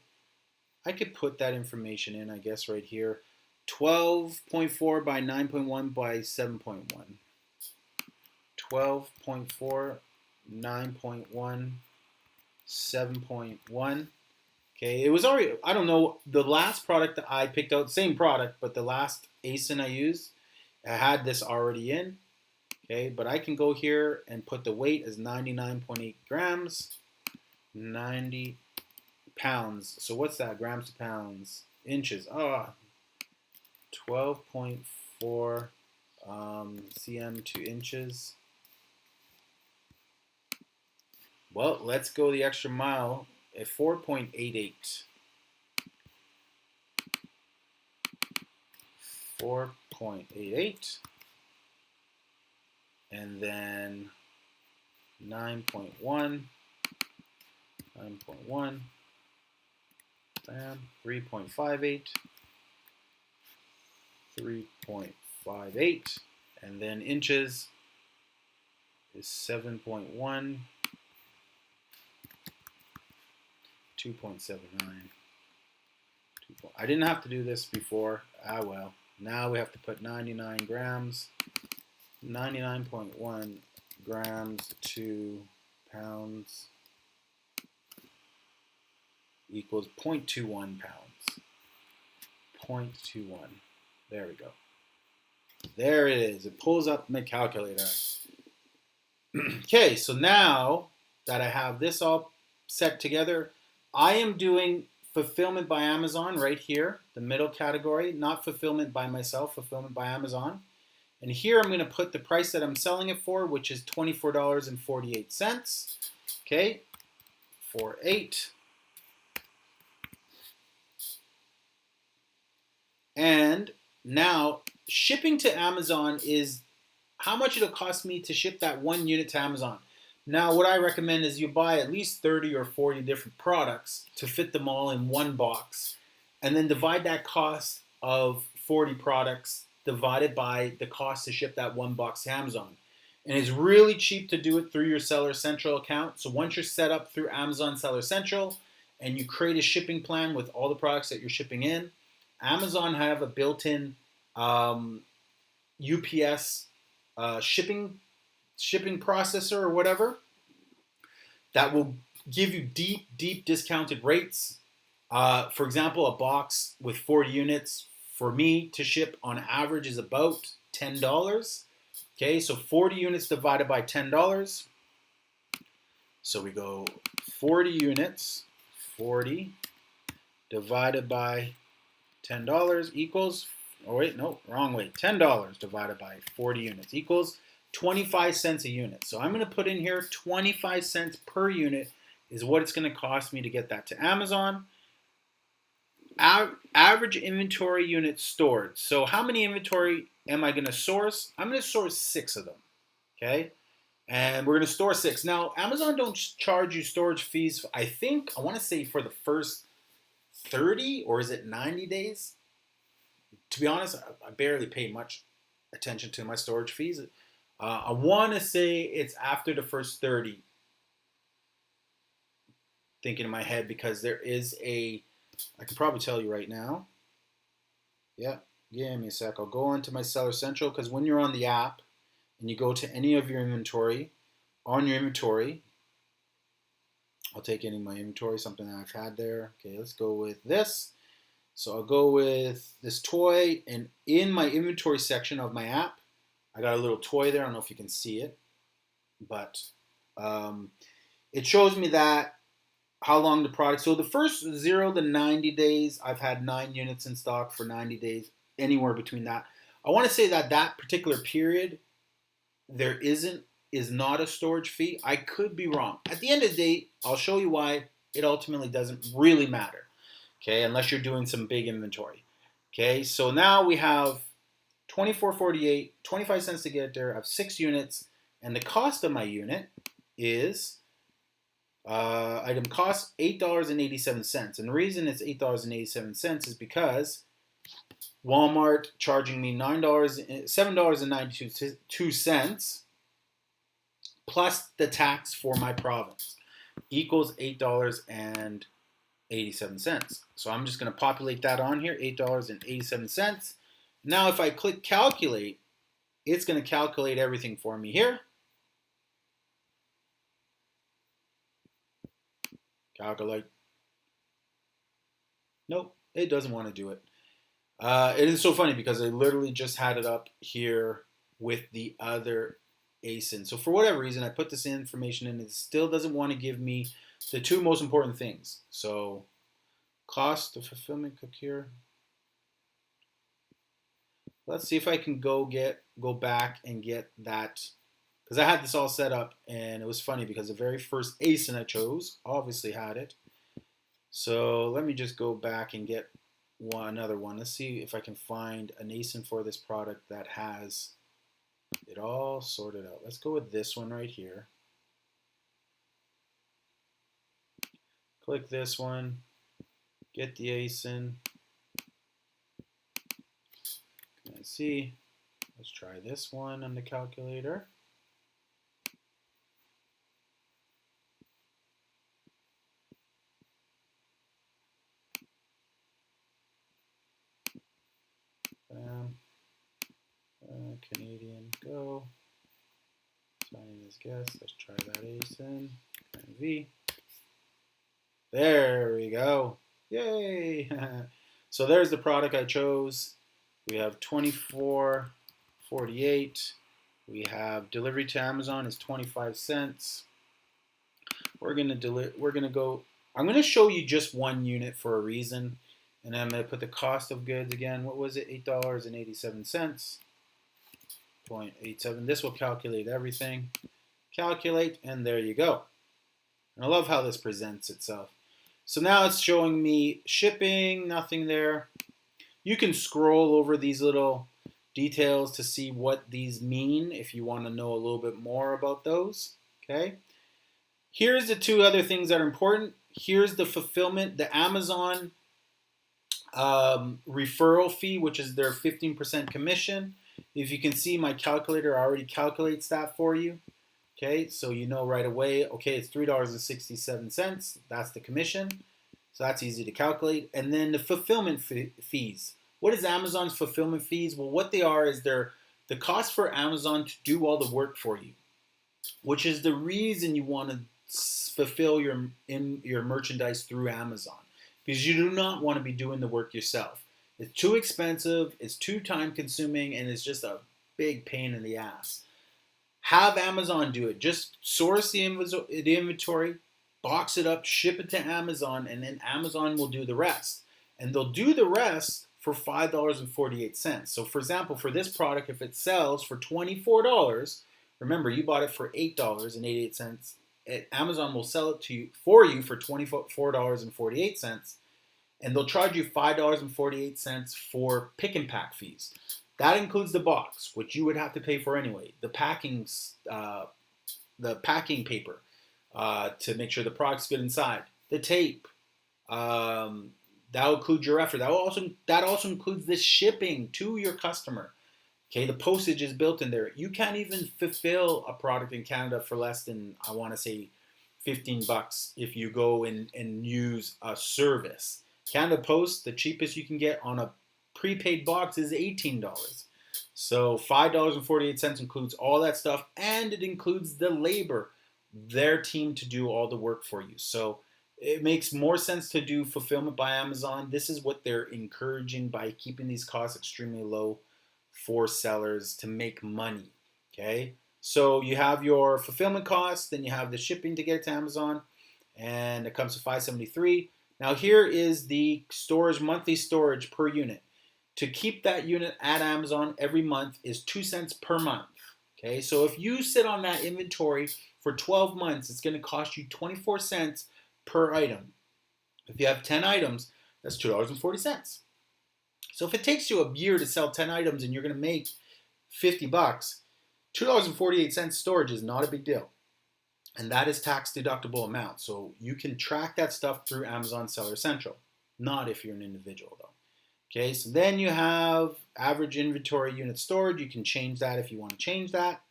I could put that information in, I guess, right here. 12.4 by 9.1 by 7.1. 12.4, 9.1, 7.1. Okay, it was already, I don't know, the last product that I picked out, same product, but the last ASIN I used, I had this already in. Okay, but I can go here and put the weight as 99.8 grams, 90 pounds. So what's that? Grams to pounds, inches. 12.4 cm to inches. Well, let's go the extra mile at 4.88. 4.88. And then 9.1. 9.1. Bam. 3.58. 3.58. And then inches is 7.1. 2.79. I didn't have to do this before. Ah, well. Now we have to put 99 grams. 99.1 grams to pounds equals 0.21 pounds. 0.21. There we go. There it is. It pulls up my calculator. Okay, so now that I have this all set together, I am doing fulfillment by Amazon right here, the middle category, not fulfillment by myself, fulfillment by Amazon. And here I'm going to put the price that I'm selling it for, which is $24.48. Okay, 48. And now shipping to Amazon is how much it'll cost me to ship that one unit to Amazon. Now, what I recommend is you buy at least 30 or 40 different products to fit them all in one box, and then divide that cost of 40 products divided by the cost to ship that one box to Amazon. And it's really cheap to do it through your Seller Central account. So once you're set up through Amazon Seller Central and you create a shipping plan with all the products that you're shipping in, Amazon have a built-in UPS shipping processor or whatever that will give you deep discounted rates. For example, a box with 40 units for me to ship on average is about $10. Okay, so 40 units divided by $10. So we go 40 units, 40 divided by $10 equals, oh wait, no, wrong way. $10 divided by 40 units equals 25 cents a unit. So I'm going to put in here 25 cents per unit is what it's going to cost me to get that to Amazon. Average inventory units stored. So how many inventory am I going to source? I'm going to source 6 of them. Okay, and we're going to store 6. Now, Amazon don't charge you storage fees. I want to say for the first 30 or is it 90 days? To be honest, I barely pay much attention to my storage fees. I want to say it's after the first 30. Thinking in my head because there is I can probably tell you right now. Yeah, give me a sec. I'll go onto my Seller Central because when you're on the app and you go to any of your inventory, on your inventory, I'll take any of my inventory, something that I've had there. Okay, let's go with this. So I'll go with this toy, and in my inventory section of my app, I got a little toy there. I don't know if you can see it, but it shows me that how long the product. So the first 0 to 90 days, I've had 9 units in stock for 90 days, anywhere between that. I want to say that particular period, there is not a storage fee. I could be wrong. At the end of the day, I'll show you why it ultimately doesn't really matter. Okay, unless you're doing some big inventory. Okay, so now we have $24.48, 25 cents to get there. I have 6 units, and the cost of my unit is item cost $8.87. And the reason it's $8.87 is because Walmart charging me $7.92 plus the tax for my province equals $8.87. So I'm just going to populate that on here, $8.87. Now if I click calculate, it's going to calculate everything for me here. Calculate. Nope, it doesn't want to do it. It is so funny because I literally just had it up here with the other ASIN. So for whatever reason, I put this information in. It still doesn't want to give me the 2 most important things. So cost of fulfillment, click here. Let's see if I can go back and get that because I had this all set up, and it was funny because the very first ASIN I chose obviously had it. So let me just go back and get another one. Let's see if I can find an ASIN for this product that has it all sorted out. Let's go with this one right here. Click this one, get the ASIN. Let's see. Let's try this one on the calculator. Canadian, go. Signing as guest. Let's try that ASIN. And V. There we go. Yay! So there's the product I chose. We have 24.48. We have delivery to Amazon is 25 cents. We're gonna go. I'm gonna show you just one unit for a reason, and I'm gonna put the cost of goods again. What was it? $8.87. 0.87. This will calculate everything. Calculate, and there you go. And I love how this presents itself. So now it's showing me shipping, nothing there. You can scroll over these little details to see what these mean if you want to know a little bit more about those. Okay. Here's the two other things that are important. Here's the fulfillment, the Amazon referral fee, which is their 15% commission. If you can see, my calculator already calculates that for you. Okay, so you know right away, okay, it's $3.67. That's the commission. So that's easy to calculate. And then the fulfillment fees. What is Amazon's fulfillment fees? Well, what they are is they're the cost for Amazon to do all the work for you, which is the reason you want to fulfill your merchandise through Amazon, because you do not want to be doing the work yourself. It's too expensive, it's too time consuming, and it's just a big pain in the ass. Have Amazon do it. Just source the inventory, box it up, ship it to Amazon, and then Amazon will do the rest. And they'll do the rest for $5.48. So for example, for this product, if it sells for $24, remember you bought it for $8.88, Amazon will sell it to you for $24.48. And they'll charge you $5.48 for pick and pack fees. That includes the box, which you would have to pay for anyway. The packing paper to make sure the product's good inside. The tape. That will include your effort. That also includes the shipping to your customer. Okay, the postage is built in there. You can't even fulfill a product in Canada for less than, I want to say, $15 if you go and use a service. Canada Post, the cheapest you can get on a prepaid box is $18. So $5.48 includes all that stuff, and it includes the labor, their team to do all the work for you. So it makes more sense to do fulfillment by Amazon. This is what they're encouraging by keeping these costs extremely low for sellers to make money. Okay, so you have your fulfillment costs, then you have the shipping to get it to Amazon, and it comes to $5.73. Now here is the storage, monthly storage per unit. To keep that unit at Amazon every month is 2 cents per month. Okay, so if you sit on that inventory for 12 months, it's going to cost you 24 cents per item. If you have 10 items, that's $2.40. So if it takes you a year to sell 10 items and you're going to make $50, $2.48 storage is not a big deal. And that is tax deductible amount. So you can track that stuff through Amazon Seller Central. Not if you're an individual though. Okay, so then you have average inventory unit stored. You can change that if you want to change that.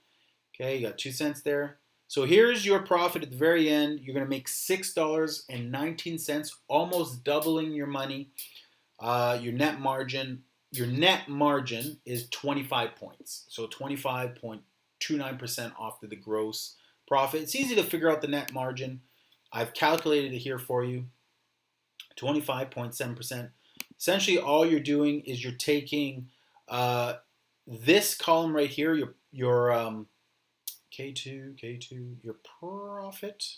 Okay, you got 2 cents there. So here's your profit at the very end. You're going to make $6.19, almost doubling your money. Your net margin is 25 points. So 25.29% off of the gross profit. It's easy to figure out the net margin. I've calculated it here for you. 25.7%. Essentially, all you're doing is you're taking this column right here, your K2, your profit,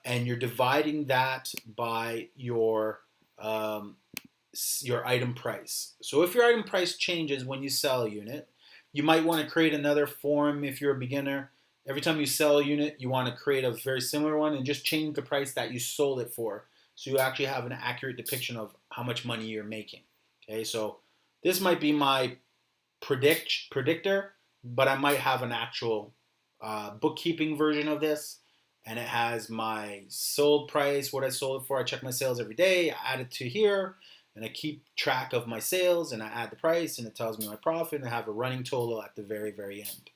and you're dividing that by your your item price. So if your item price changes when you sell a unit, you might want to create another form if you're a beginner. Every time you sell a unit, you want to create a very similar one and just change the price that you sold it for, so you actually have an accurate depiction of how much money you're making. Okay, so this might be my predictor, but I might have an actual bookkeeping version of this, and it has my sold price, what I sold it for. I check my sales every day, I add it to here, and I keep track of my sales, and I add the price, and it tells me my profit, and I have a running total at the very, very end.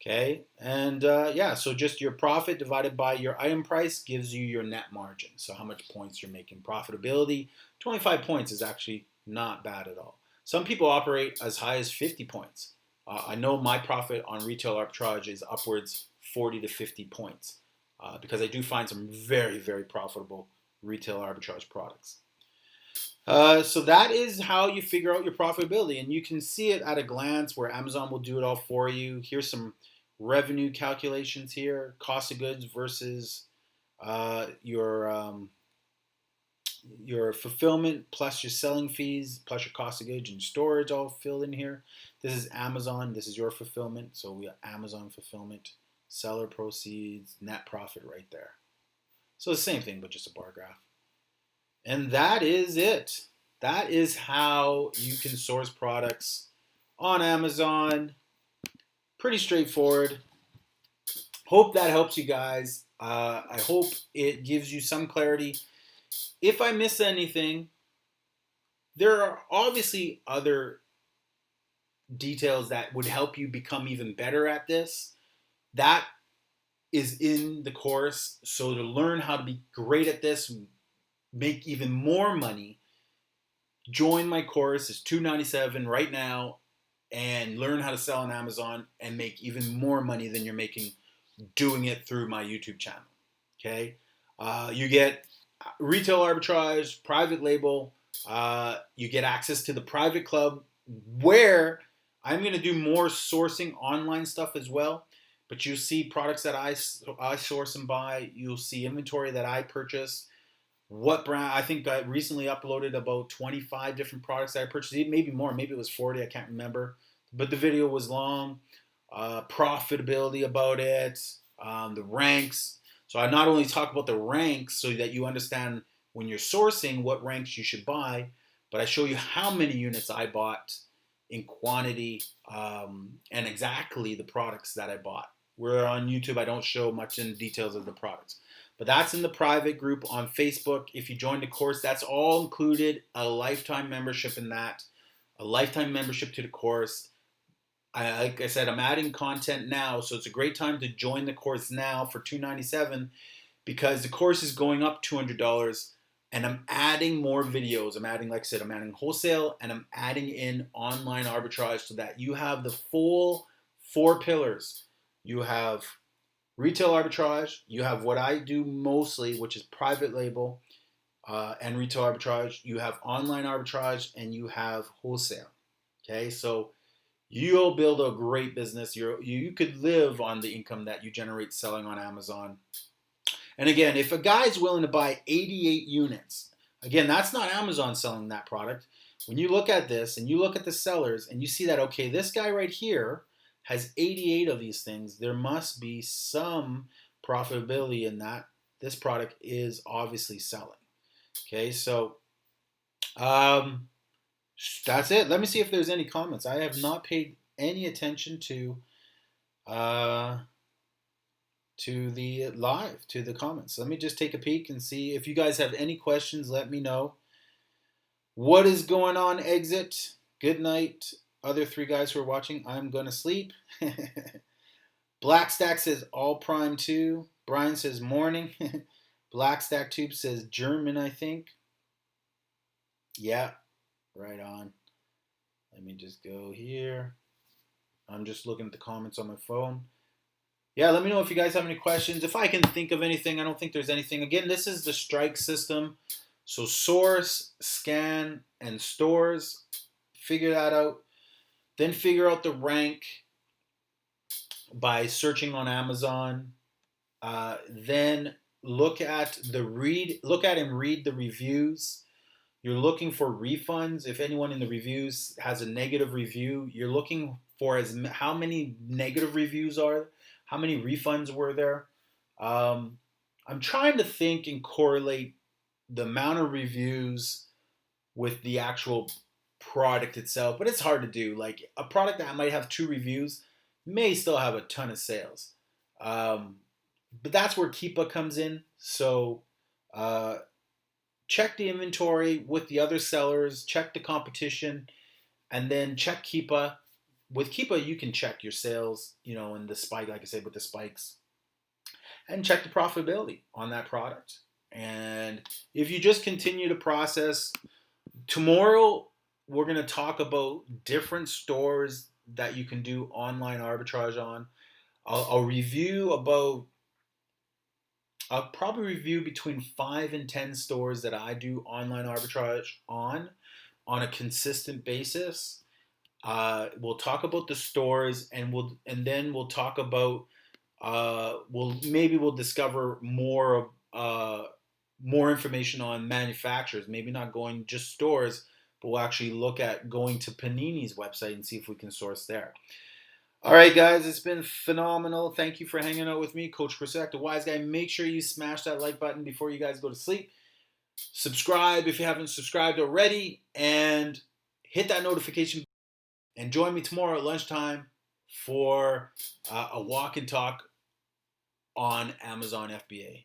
Okay, and yeah, so just your profit divided by your item price gives you your net margin. So how much points you're making. Profitability, 25 points is actually not bad at all. Some people operate as high as 50 points. I know my profit on retail arbitrage is upwards 40 to 50 points because I do find some very, very profitable retail arbitrage products. So that is how you figure out your profitability, and you can see it at a glance where Amazon will do it all for you. Here's some revenue calculations here: cost of goods versus uh, your um, your fulfillment plus your selling fees plus your cost of goods and storage all filled in here. This is Amazon. This is your fulfillment. So we have Amazon fulfillment, seller proceeds, net profit right there. So the same thing, but just a bar graph. And that is it. That is how you can source products on Amazon. Pretty straightforward. Hope that helps you guys. I hope it gives you some clarity. If I miss anything, there are obviously other details that would help you become even better at this. That is in the course. So to learn how to be great at this, make even more money, join my course. It's $297 right now, and learn how to sell on Amazon and make even more money than you're making doing it through my YouTube channel. Okay, you get retail arbitrage, private label. You get access to the private club where I'm going to do more sourcing online stuff as well. But you'll see products that I source and buy. You'll see inventory that I purchase. What brand? I think I recently uploaded about 25 different products that I purchased, maybe more, maybe it was 40, I can't remember. But the video was long. Profitability about it, the ranks. So I not only talk about the ranks so that you understand when you're sourcing what ranks you should buy, but I show you how many units I bought in quantity and exactly the products that I bought. Where on YouTube I don't show much in details of the products. But that's in the private group on Facebook. If you join the course, that's all included. A lifetime membership in that. A lifetime membership to the course. Like I said, I'm adding content now, so it's a great time to join the course now for $297 because the course is going up $200, and I'm adding more videos. I'm adding, like I said, I'm adding wholesale, and I'm adding in online arbitrage so that you have the full 4 pillars. You have retail arbitrage, you have what I do mostly, which is private label and retail arbitrage. You have online arbitrage, and you have wholesale. Okay, so you'll build a great business. You could live on the income that you generate selling on Amazon. And again, if a guy's willing to buy 88 units, again, that's not Amazon selling that product. When you look at this and you look at the sellers and you see that, okay, this guy right here has 88 of these things, there must be some profitability in that. This product is obviously selling. Okay, so that's it. Let me see if there's any comments. I have not paid any attention to the live, to the comments. Let me just take a peek and see if you guys have any questions. Let me know. What is going on, Exit? Good night, other 3 guys who are watching. I'm gonna sleep. Blackstack says all prime too. Brian says morning. Blackstack Tube says German, I think. Yeah, right on. Let me just go here. I'm just looking at the comments on my phone. Yeah, let me know if you guys have any questions. If I can think of anything, I don't think there's anything. Again, this is the S.T.R.I.K.E system. So source, scan, and stores. Figure that out. Then figure out the rank by searching on Amazon. Then look at and read the reviews. You're looking for refunds. If anyone in the reviews has a negative review, you're looking for how many negative reviews are, how many refunds were there. Um, I'm trying to think and correlate the amount of reviews with the actual product itself, but it's hard to do. Like a product that might have 2 reviews may still have a ton of sales. Um, but that's where Keepa comes in. So uh, check the inventory with the other sellers, check the competition, and then check Keepa. With Keepa, you can check your sales, and the spike, like I said, with the spikes, and check the profitability on that product. And if you just continue to process, tomorrow we're going to talk about different stores that you can do online arbitrage on. I'll review about I'll probably review between 5 and 10 stores that I do online arbitrage on a consistent basis. We'll talk about the stores, and then we'll talk about we'll discover more information on manufacturers. Maybe not going just stores, but we'll actually look at going to Panini's website and see if we can source there. All right, guys, it's been phenomenal. Thank you for hanging out with me, Coach Persec, the Wise Guy. Make sure you smash that like button before you guys go to sleep. Subscribe if you haven't subscribed already, and hit that notification. And join me tomorrow at lunchtime for a walk and talk on Amazon FBA.